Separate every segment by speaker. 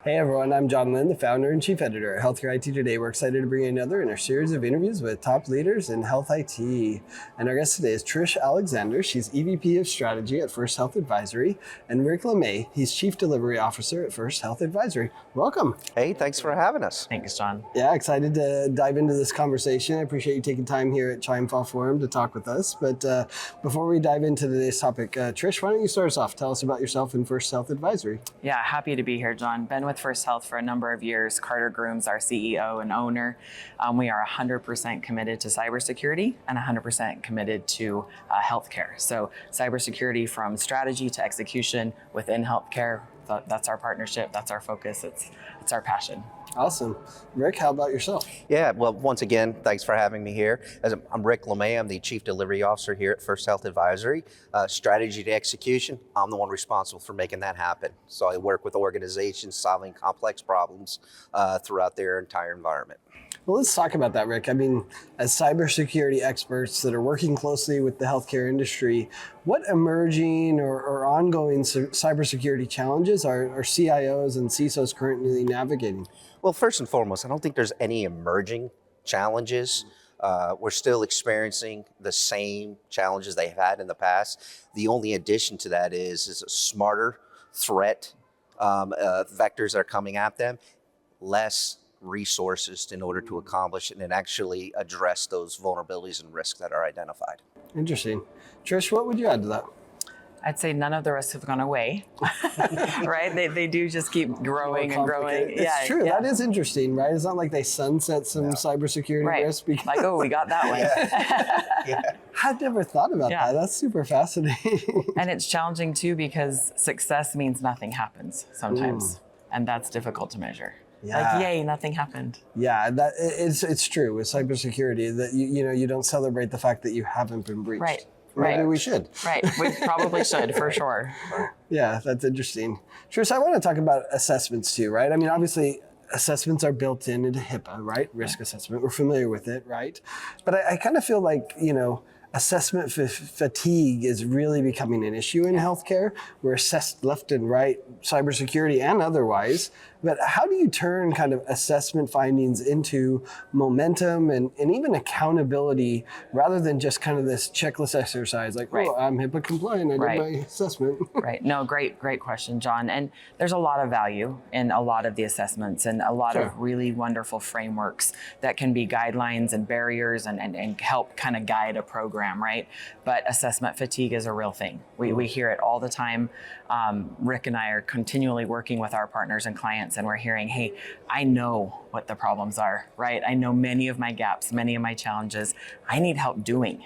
Speaker 1: Hey everyone, I'm John Lynn, the founder and chief editor at Healthcare IT Today. We're excited to bring you another in our series of interviews with top leaders in health IT. And our guest today is Trish Alexander. She's EVP of Strategy at First Health Advisory, and Rick LeMay. He's Chief Delivery Officer at First Health Advisory. Welcome.
Speaker 2: Hey, thanks for having us.
Speaker 3: Thanks, John.
Speaker 1: Yeah, excited to dive into this conversation. I appreciate you taking time here at Chimefall Forum to talk with us. But before we dive into today's topic, Trish, why don't you start us off? Tell us about yourself and First Health Advisory.
Speaker 3: Yeah, happy to be here, John. Been with First Health for a number of years. Carter Groom's our CEO and owner. We are 100% committed to cybersecurity and 100% committed to healthcare. So cybersecurity from strategy to execution within healthcare. That's our partnership. That's our focus. It's our passion.
Speaker 1: Awesome. Rick, how about yourself?
Speaker 2: Yeah, well, once again, thanks for having me here. I'm Rick LeMay. I'm the Chief Delivery Officer here at First Health Advisory. Strategy to execution, I'm the one responsible for making that happen. So I work with organizations solving complex problems throughout their entire environment.
Speaker 1: Well, let's talk about that, Rick. I mean, as cybersecurity experts that are working closely with the healthcare industry, what emerging or ongoing cybersecurity challenges are CIOs and CISOs currently navigating?
Speaker 2: Well, first and foremost, I don't think there's any emerging challenges. We're still experiencing the same challenges they've had in the past. The only addition to that is a smarter threat vectors that are coming at them, less resources in order to accomplish it and actually address those vulnerabilities and risks that are identified.
Speaker 1: Interesting. Trish, what would you add to that?
Speaker 3: I'd say none of the risks have gone away, right? They do just keep growing and growing.
Speaker 1: It's true. Yeah. That is interesting, right? It's not like they sunset some cybersecurity risks.
Speaker 3: Because... Like, oh, we got that one.
Speaker 1: Yeah. I'd never thought about that. That's super fascinating.
Speaker 3: And it's challenging too because success means nothing happens sometimes. And that's difficult to measure. Yeah. Like, yay, nothing happened.
Speaker 1: Yeah, it's true with cybersecurity that you don't celebrate the fact that you haven't been breached.
Speaker 3: Right.
Speaker 1: Maybe we should.
Speaker 3: Right, we probably should, for sure.
Speaker 1: Yeah, that's interesting. Trish, I want to talk about assessments too, right? I mean, obviously, assessments are built into HIPAA, right? Risk assessment, we're familiar with it, right? But I kind of feel like, assessment fatigue is really becoming an issue in healthcare. We're assessed left and right, cybersecurity and otherwise. But how do you turn kind of assessment findings into momentum and even accountability rather than just kind of this checklist exercise like, oh, I'm HIPAA compliant, I did my assessment.
Speaker 3: Right. No, great question, John. And there's a lot of value in a lot of the assessments and a lot of really wonderful frameworks that can be guidelines and barriers and help kind of guide a program, right? But assessment fatigue is a real thing. We hear it all the time. Rick and I are continually working with our partners and clients, and we're hearing, hey, I know what the problems are, right? I know many of my gaps, many of my challenges. I need help doing.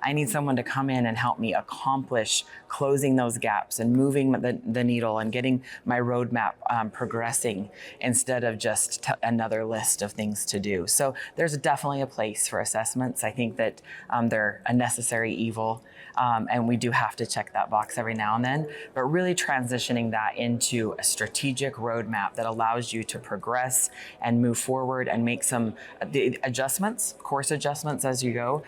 Speaker 3: I need someone to come in and help me accomplish closing those gaps and moving the needle and getting my roadmap progressing instead of just another list of things to do. So there's definitely a place for assessments. I think that they're a necessary evil. And we do have to check that box every now and then, but really transitioning that into a strategic roadmap that allows you to progress and move forward and make some adjustments, course adjustments as you go.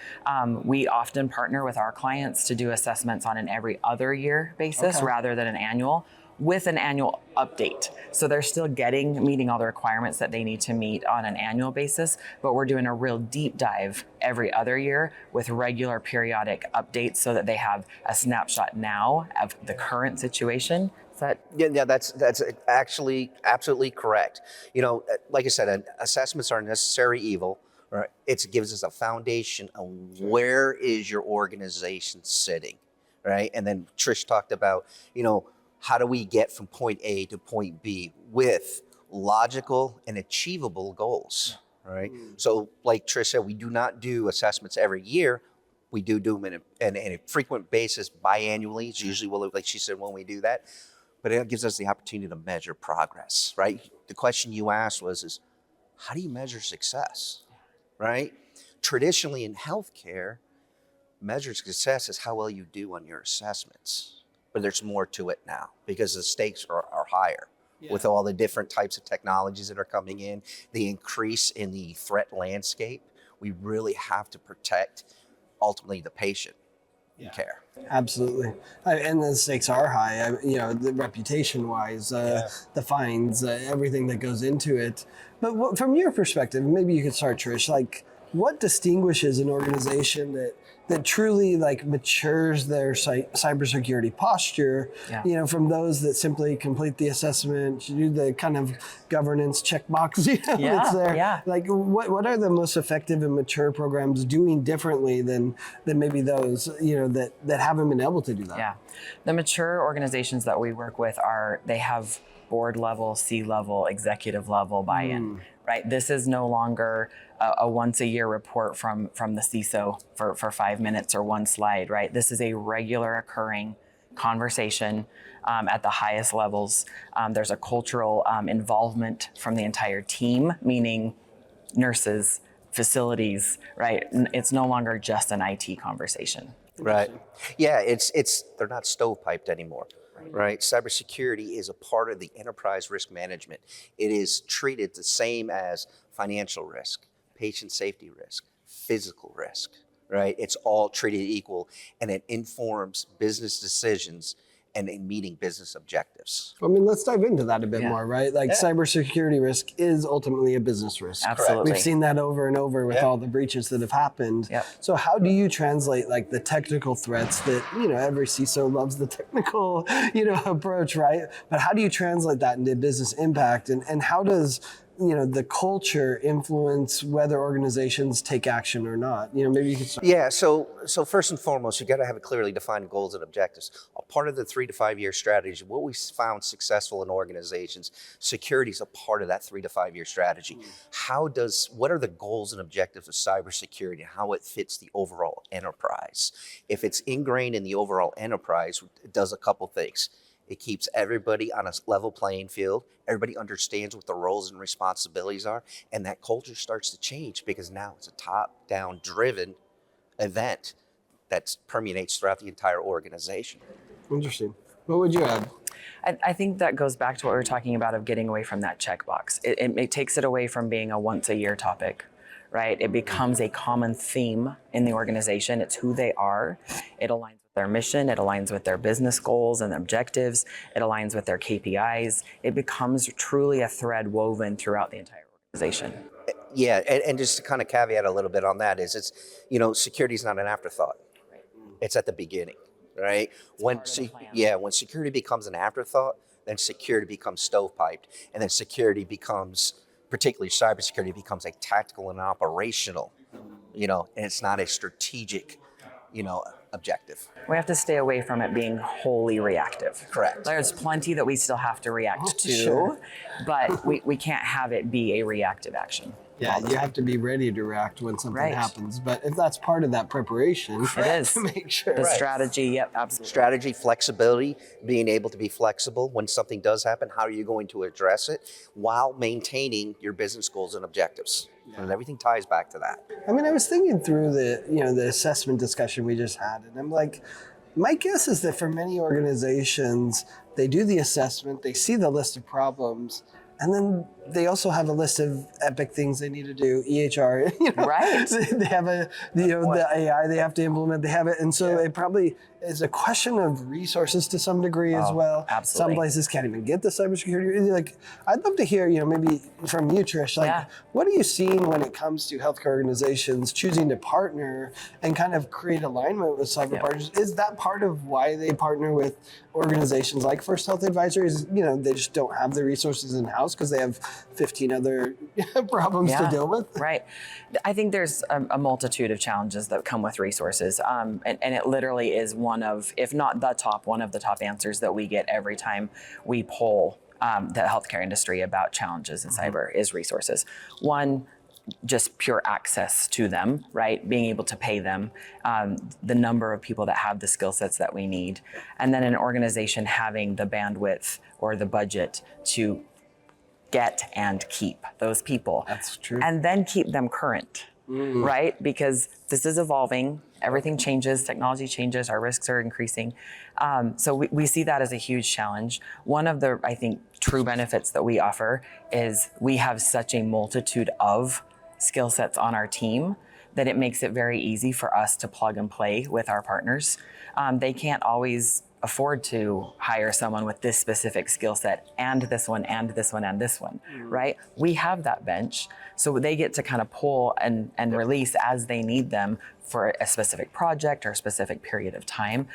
Speaker 3: We often partner with our clients to do assessments on an every other year basis rather than an annual, with an annual update. So they're still meeting all the requirements that they need to meet on an annual basis, but we're doing a real deep dive every other year with regular periodic updates so that they have a snapshot now of the current situation.
Speaker 2: Yeah, that's actually absolutely correct. Like I said, assessments are a necessary evil. Right? It gives us a foundation on where is your organization sitting, right? And then Trish talked about, how do we get from point A to point B with logical and achievable goals, right? So like Trish said, we do not do assessments every year. We do them in a frequent basis, biannually. It's usually, like she said, when we do that. But it gives us the opportunity to measure progress, right? The question you asked is how do you measure success, right? Traditionally in healthcare, measured success is how well you do on your assessments. But there's more to it now because the stakes are higher with all the different types of technologies that are coming in, the increase in the threat landscape. We really have to protect ultimately the patient. and care.
Speaker 1: Absolutely. And the stakes are high, the reputation-wise, the fines, everything that goes into it. But from your perspective, maybe you could start, Trish, like what distinguishes an organization that truly like matures their cybersecurity posture, from those that simply complete the assessment, do the kind of governance checkbox, that's there.
Speaker 3: Yeah.
Speaker 1: Like what are the most effective and mature programs doing differently than maybe those, that haven't been able to do that?
Speaker 3: Yeah. The mature organizations that we work with they have board level, C-level, executive level buy-in, right? This is no longer a once a year report from the CISO for 5 minutes or one slide, right? This is a regular occurring conversation at the highest levels. There's a cultural involvement from the entire team, meaning nurses, facilities, right? It's no longer just an IT conversation.
Speaker 2: Right. Yeah, they're not stovepiped anymore. Right. Cybersecurity is a part of the enterprise risk management. It is treated the same as financial risk, patient safety risk, physical risk, right? It's all treated equal, and it informs business decisions and in meeting business objectives.
Speaker 1: I mean, let's dive into that a bit more, right? Like cybersecurity risk is ultimately a business risk.
Speaker 3: Absolutely.
Speaker 1: We've seen that over and over with all the breaches that have happened.
Speaker 3: Yep.
Speaker 1: So how do you translate like the technical threats that, every CISO loves the technical, approach, right? But how do you translate that into business impact, and how does the culture influence whether organizations take action or not? Maybe you could start.
Speaker 2: Yeah, so first and foremost, you got to have a clearly defined goals and objectives. A part of the 3 to 5 year strategy, what we found successful in organizations, security is a part of that 3 to 5 year strategy. What are the goals and objectives of cybersecurity, how it fits the overall enterprise? If it's ingrained in the overall enterprise, it does a couple things. It keeps everybody on a level playing field. Everybody understands what the roles and responsibilities are. And that culture starts to change because now it's a top-down driven event that permeates throughout the entire organization.
Speaker 1: Interesting. What would you add?
Speaker 3: I think that goes back to what we were talking about of getting away from that checkbox. It takes it away from being a once a year topic, right? It becomes a common theme in the organization. It's who they are. It aligns with their mission. It aligns with their business goals and objectives. It aligns with their KPIs. It becomes truly a thread woven throughout the entire organization.
Speaker 2: Yeah, and just to kind of caveat a little bit on that is security is not an afterthought. It's at the beginning, right? When security becomes an afterthought, then security becomes stovepiped, and then security becomes, particularly cybersecurity, becomes a tactical and operational, and it's not a strategic, objective.
Speaker 3: We have to stay away from it being wholly reactive.
Speaker 2: Correct.
Speaker 3: There's plenty that we still have to react to,
Speaker 1: sure.
Speaker 3: but we can't have it be a reactive action.
Speaker 1: Yeah, you have to be ready to react when something happens. But if that's part of that preparation,
Speaker 3: it is.
Speaker 1: to make sure.
Speaker 3: The strategy, yep, absolutely.
Speaker 2: Strategy, flexibility, being able to be flexible when something does happen, how are you going to address it while maintaining your business goals and objectives? Yeah. And everything ties back to that.
Speaker 1: I mean, I was thinking through the assessment discussion we just had, and I'm like, my guess is that for many organizations, they do the assessment, they see the list of problems, and then they also have a list of epic things they need to do, EHR,
Speaker 3: Right.
Speaker 1: They have the AI they have to implement, they have it. And so it probably is a question of resources to some degree as well.
Speaker 3: Absolutely.
Speaker 1: Some places can't even get the cybersecurity. Like, I'd love to hear, maybe from you, Trish, what are you seeing when it comes to healthcare organizations choosing to partner and kind of create alignment with cyber partners? Is that part of why they partner with organizations like First Health Advisory? They just don't have the resources in-house because they have 15 other problems to deal with?
Speaker 3: Right. I think there's a multitude of challenges that come with resources. And it literally is one of the top answers that we get every time we poll the healthcare industry about challenges in cyber is resources. One, just pure access to them, right? Being able to pay them, the number of people that have the skill sets that we need, and then an organization having the bandwidth or the budget to get and keep those people.
Speaker 1: That's true.
Speaker 3: And then keep them current, right? Because this is evolving, everything changes, technology changes, our risks are increasing. So we see that as a huge challenge. One of the, I think, true benefits that we offer is we have such a multitude of skill sets on our team that it makes it very easy for us to plug and play with our partners. They can't always afford to hire someone with this specific skill set and this one and this one and this one, right? We have that bench, so they get to kind of pull and release as they need them for a specific project or a specific period of time,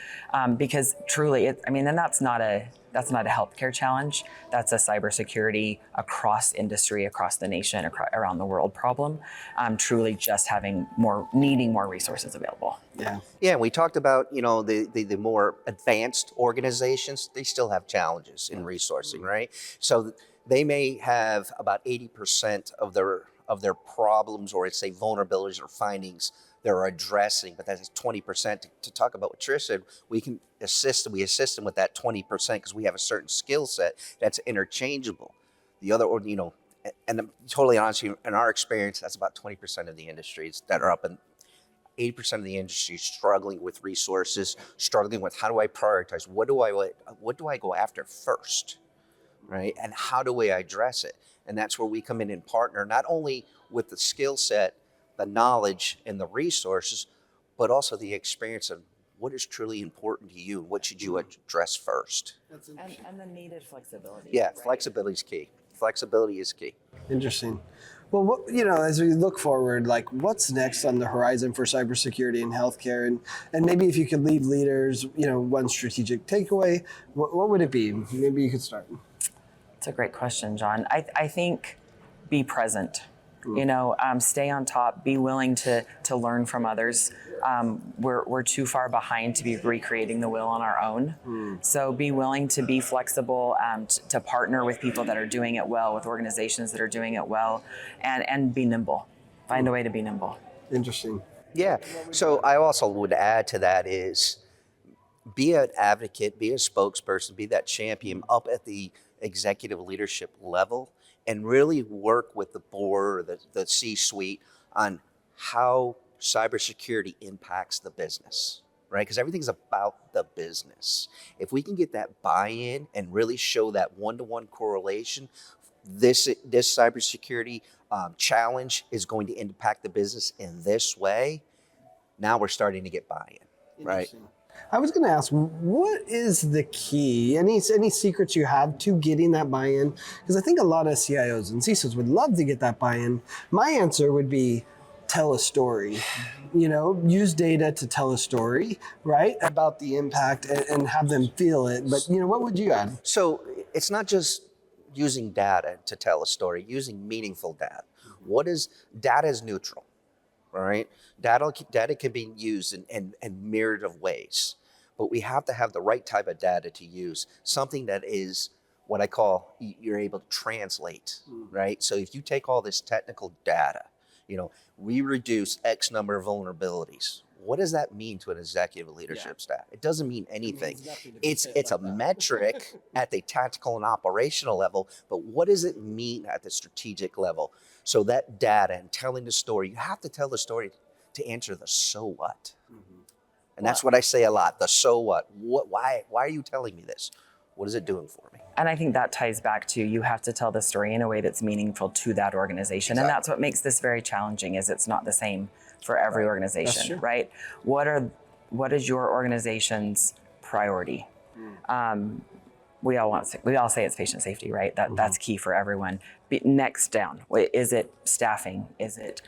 Speaker 3: because truly, and that's not a healthcare challenge. That's a cybersecurity across industry, across the nation, around the world problem. Truly, just needing more resources available.
Speaker 1: Yeah.
Speaker 2: Yeah, and we talked about, the more advanced organizations, they still have challenges in resourcing, right? So they may have about 80% of their problems, or say vulnerabilities or findings they're addressing, but that's 20%. To talk about what Trish said, we assist them with that 20% because we have a certain skill set that's interchangeable. The other, and I'm totally honest with you, in our experience, that's about 20% of the industries that are up, and 80% of the industry is struggling with resources, struggling with how do I prioritize? What do I go after first, right? And how do we address it? And that's where we come in and partner, not only with the skill set, the knowledge, and the resources, but also the experience of what is truly important to you and what should you address first.
Speaker 3: And the needed flexibility.
Speaker 2: Yeah,
Speaker 3: right?
Speaker 2: flexibility is key. Flexibility is key.
Speaker 1: Interesting. Well, as we look forward, like what's next on the horizon for cybersecurity and healthcare, and maybe if you could leave leaders, one strategic takeaway, what would it be? Maybe you could start.
Speaker 3: It's a great question, John. I think be present. Stay on top, be willing to learn from others. We're too far behind to be recreating the wheel on our own. So be willing to be flexible, to partner with people that are doing it well, with organizations that are doing it well, and be nimble. Find a way to be nimble.
Speaker 1: Interesting.
Speaker 2: Yeah. So I also would add to that is be an advocate, be a spokesperson, be that champion up at the executive leadership level, and really work with the board or the C-suite on how cybersecurity impacts the business, right? Because everything's about the business. If we can get that buy-in and really show that one-to-one correlation, this cybersecurity challenge is going to impact the business in this way, now we're starting to get buy-in, right?
Speaker 1: I was going to ask, what is the key? Any secrets you have to getting that buy-in? Because I think a lot of CIOs and CISOs would love to get that buy-in. My answer would be tell a story. Use data to tell a story, right, about the impact and have them feel it. But what would you add?
Speaker 2: So it's not just using data to tell a story, using meaningful data. Data is neutral. All right, data can be used in myriad of ways, but we have to have the right type of data to use. Something that is what I call you're able to translate, right? So if you take all this technical data, we reduce X number of vulnerabilities. What does that mean to an executive leadership staff? It doesn't mean anything. It's a metric at the tactical and operational level, but what does it mean at the strategic level? So that data and telling the story, you have to tell the story to answer the so what. And that's what I say a lot, the so what. Why are you telling me this? What is it doing for me?
Speaker 3: And I think that ties back to you have to tell the story in a way that's meaningful to that organization. Exactly. And that's what makes this very challenging, is it's not the same for every organization, right? What is your organization's priority? We all say it's patient safety, right? That's key for everyone. Next down, is it staffing? Is it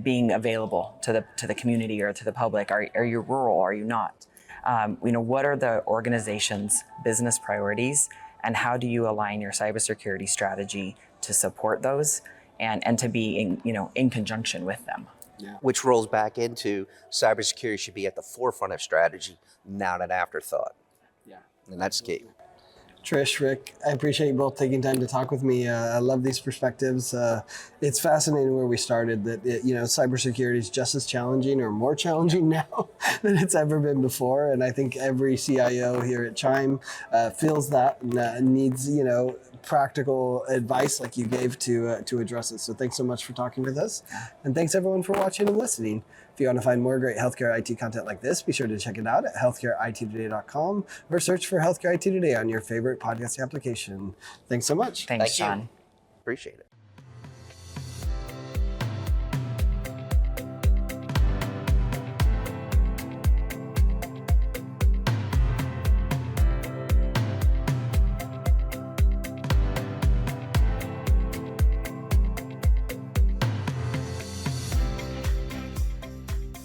Speaker 3: being available to the community or to the public? Are you rural? Are you not? What are the organization's business priorities, and how do you align your cybersecurity strategy to support those and to be in conjunction with them?
Speaker 1: Yeah.
Speaker 2: Which rolls back into cybersecurity should be at the forefront of strategy, not an afterthought.
Speaker 1: Yeah.
Speaker 2: And that's key.
Speaker 1: Trish, Rick, I appreciate you both taking time to talk with me. I love these perspectives. It's fascinating where we started, that cybersecurity is just as challenging or more challenging now than it's ever been before. And I think every CIO here at Chime feels that and needs practical advice like you gave to address it. So thanks so much for talking with us, and thanks everyone for watching and listening. If you want to find more great healthcare IT content like this, be sure to check it out at healthcareittoday.com or search for Healthcare IT Today on your favorite podcast application. Thanks so much.
Speaker 3: Thanks, John.
Speaker 2: Appreciate it.